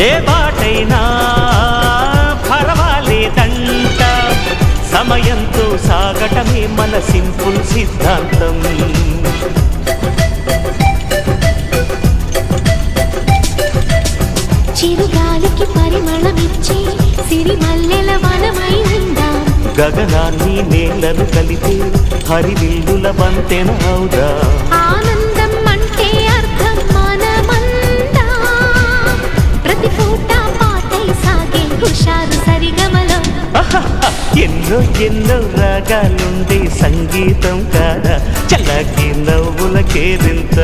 ఏ బాటైనా పర్వాలేదంట, సమయంతో సాగటమే మన సింపుల్ సిద్ధాంతం. చిరుగాలికి పరిమళమిచ్చే సిరిమల్లెల వనమై ఉందాం. గగనాన్ని నేలను కలిపే హరివిల్లుల వంతెన అవుదాం. ఆనందం అంటే అర్థం మనమందా, ప్రతి పూట పాటై సాగే హుషారు సరిగమలో. ఎన్నో ఎన్నో రాగాలుండే సంగీతం కాదా, చల్లకి నవ్వుల కేరింత.